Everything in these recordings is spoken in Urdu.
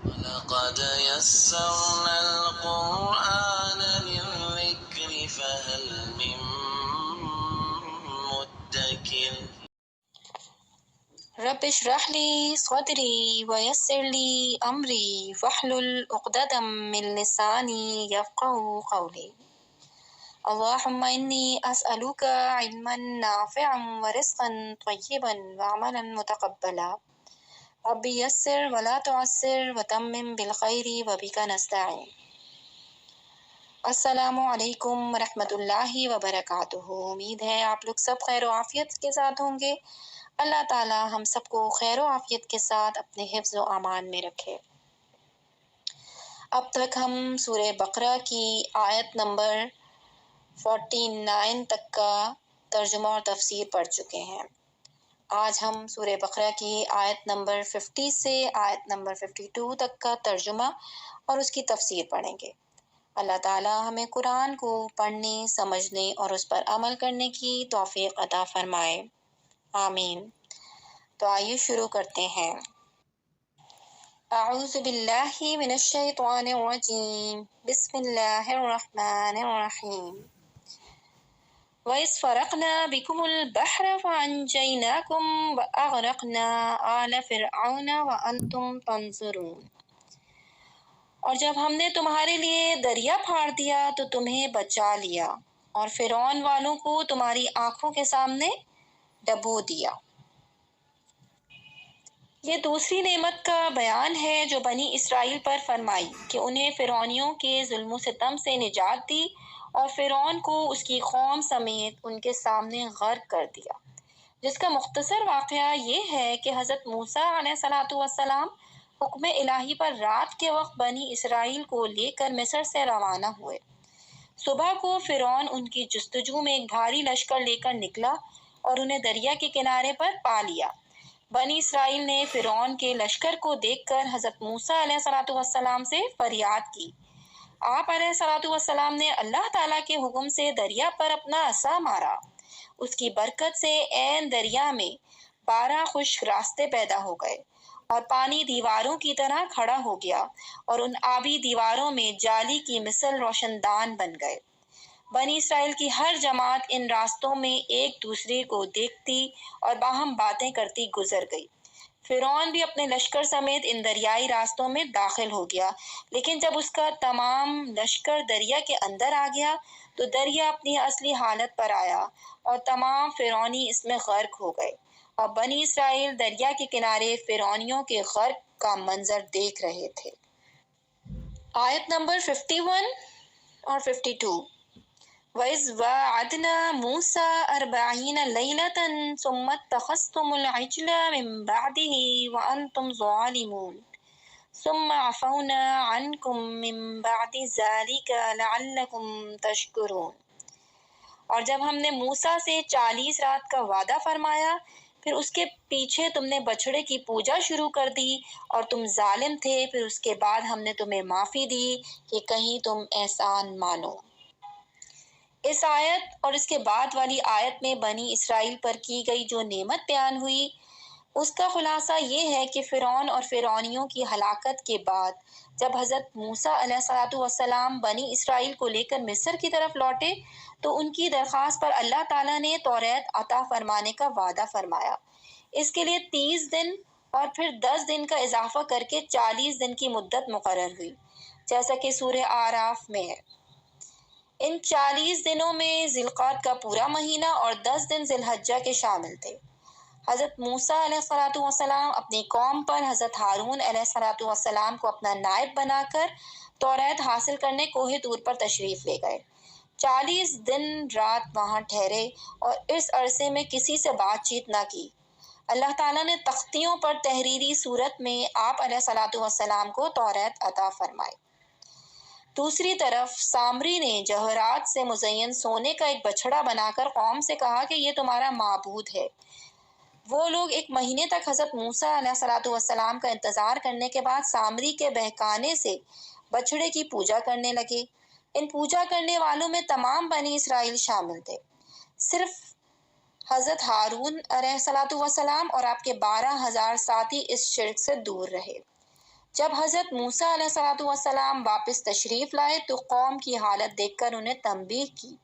وَلَقَدْ يَسَّرْنَا الْقُرْآنَ لِلذِّكْرِ فَهَلْ مِن مُّدَّكِرٍ رب اشرح لي صدري ويسر لي أمري واحلل عقدة من لساني يفقهوا قولي. اللهم إني أسألك علما نافعا ورزقا طيبا وعملا متقبلا. رب يسر ولا تعسر وتمم بالخير وبك نستعين. السلام علیکم ورحمۃ اللہ وبرکاتہ۔ امید ہے آپ لوگ سب خیر و عافیت کے ساتھ ہوں گے۔ اللہ تعالی ہم سب کو خیر و عافیت کے ساتھ اپنے حفظ و امان میں رکھے۔ اب تک ہم سورہ بقرہ کی آیت نمبر 49 تک کا ترجمہ اور تفسیر پڑھ چکے ہیں۔ آج ہم سورہ بقرہ کی آیت نمبر 50 سے آیت نمبر 52 تک کا ترجمہ اور اس کی تفسیر پڑھیں گے۔ اللہ تعالی ہمیں قرآن کو پڑھنے، سمجھنے اور اس پر عمل کرنے کی توفیق عطا فرمائے، آمین۔ تو آئیے شروع کرتے ہیں۔ اعوذ باللہ من الشیطان الرجیم، بسم اللہ الرحمن الرحیم۔ وَإِذْ فَرَقْنَا بِكُمُ الْبَحْرَ فَأَنْجَيْنَاكُمْ وَأَغْرَقْنَا آلَ فِرْعَوْنَ وَأَنْتُمْ تَنظُرُونَ۔ اور جب ہم نے تمہارے لیے دریا پھاڑ دیا تو تمہیں بچا لیا اور فرعون والوں کو تمہاری آنکھوں کے سامنے ڈبو دیا۔ یہ دوسری نعمت کا بیان ہے جو بنی اسرائیل پر فرمائی کہ انہیں فرعونیوں کے ظلم و ستم سے نجات دی اور فرعون کو اس کی قوم سمیت ان کے سامنے غرق کر دیا، جس کا مختصر واقعہ یہ ہے کہ حضرت موسیٰ علیہ السلام حکم الہی پر رات کے وقت بنی اسرائیل کو لے کر مصر سے روانہ ہوئے۔ صبح کو فرعون ان کی جستجو میں ایک بھاری لشکر لے کر نکلا اور انہیں دریا کے کنارے پر پا لیا۔ بنی اسرائیل نے فرعون کے لشکر کو دیکھ کر حضرت موسیٰ علیہ السلام سے فریاد کی۔ آپ علیہ السلام نے اللہ تعالیٰ کے حکم سے دریا پر اپنا عصا مارا۔ اس کی برکت سے عین دریا میں 12 خشک راستے پیدا ہو گئے اور پانی دیواروں کی طرح کھڑا ہو گیا اور ان آبی دیواروں میں جالی کی مثل روشن دان بن گئے۔ بنی اسرائیل کی ہر جماعت ان راستوں میں ایک دوسرے کو دیکھتی اور باہم باتیں کرتی گزر گئی۔ فرعون بھی اپنے لشکر سمیت ان دریائی راستوں میں داخل ہو گیا، لیکن جب اس کا تمام لشکر دریا کے اندر آ گیا تو دریا اپنی اصلی حالت پر آیا اور تمام فرعونی اس میں غرق ہو گئے، اور بنی اسرائیل دریا کے کنارے فرعونیوں کے غرق کا منظر دیکھ رہے تھے۔ آیت نمبر 51 اور 52۔ وَإِذْ وَاعَدْنَا مُوسَىٰ 40 لَيْلَةً ثُمَّ اتَّخَذْتُمُ الْعِجْلَ مِن بَعْدِهِ وَأَنْتُمْ ظَالِمُونَ ثُمَّ عَفَوْنَا عَنْكُمْ مِن بَعْدِ ذَلِكَ لَعَلَّكُمْ تَشْكُرُونَ۔ اور جب ہم نے موسیٰ سے 40 رات کا وعدہ فرمایا، پھر اس کے پیچھے تم نے بچھڑے کی پوجا شروع کر دی اور تم ظالم تھے، پھر اس کے بعد ہم نے تمہیں معافی دی کہ کہیں تم احسان مانو۔ اس آیت اور اس کے بعد والی آیت میں بنی اسرائیل پر کی گئی جو نعمت بیان ہوئی، اس کا خلاصہ یہ ہے کہ فرعون اور فرعونیوں کی ہلاکت کے بعد جب حضرت موسیٰ علیہ السلام بنی اسرائیل کو لے کر مصر کی طرف لوٹے تو ان کی درخواست پر اللہ تعالیٰ نے توریت عطا فرمانے کا وعدہ فرمایا۔ اس کے لیے 30 دن اور پھر 10 دن کا اضافہ کر کے 40 دن کی مدت مقرر ہوئی، جیسا کہ سورہ اعراف میں ہے۔ ان 40 دنوں میں ذی القعدہ کا پورا مہینہ اور 10 دن ذی الحجہ کے شامل تھے۔ حضرت موسیٰ علیہ السلام اپنی قوم پر حضرت ہارون علیہ السلام کو اپنا نائب بنا کر توریت حاصل کرنے کوہ طور پر تشریف لے گئے۔ 40 دن رات وہاں ٹھہرے اور اس عرصے میں کسی سے بات چیت نہ کی۔ اللہ تعالیٰ نے تختیوں پر تحریری صورت میں آپ علیہ السلام کو توریت عطا فرمائی۔ دوسری طرف سامری نے جواہرات سے مزین سونے کا ایک بچھڑا بنا کر قوم سے کہا کہ یہ تمہارا معبود ہے۔ وہ لوگ ایک مہینے تک حضرت موسیٰ علیہ السلام کا انتظار کرنے کے بعد سامری کے بہکانے سے بچھڑے کی پوجا کرنے لگے۔ ان پوجا کرنے والوں میں تمام بنی اسرائیل شامل تھے، صرف حضرت ہارون علیہ السلام اور آپ کے 12,000 ساتھی اس شرک سے دور رہے۔ جب حضرت موسیٰ علیہ السلام واپس تشریف لائے تو قوم کی حالت دیکھ کر انہیں تنبیہ کی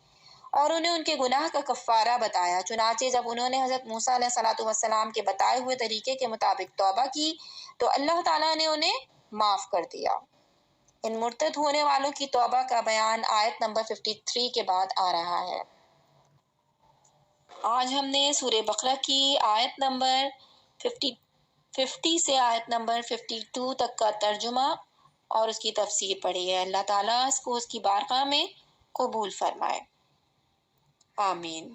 اور انہیں ان کے گناہ کا کفارہ بتایا۔ چنانچہ جب انہوں نے حضرت موسیٰ علیہ السلام کے بتائے ہوئے طریقے کے مطابق توبہ کی تو اللہ تعالیٰ نے انہیں معاف کر دیا۔ ان مرتد ہونے والوں کی توبہ کا بیان آیت نمبر 53 کے بعد آ رہا ہے۔ آج ہم نے سورہ بقرہ کی آیت نمبر 50 سے آیت نمبر 52 تک کا ترجمہ اور اس کی تفسیر پڑھی ہے۔ اللہ تعالیٰ اس کو اس کی بارگاہ میں قبول فرمائے، آمین۔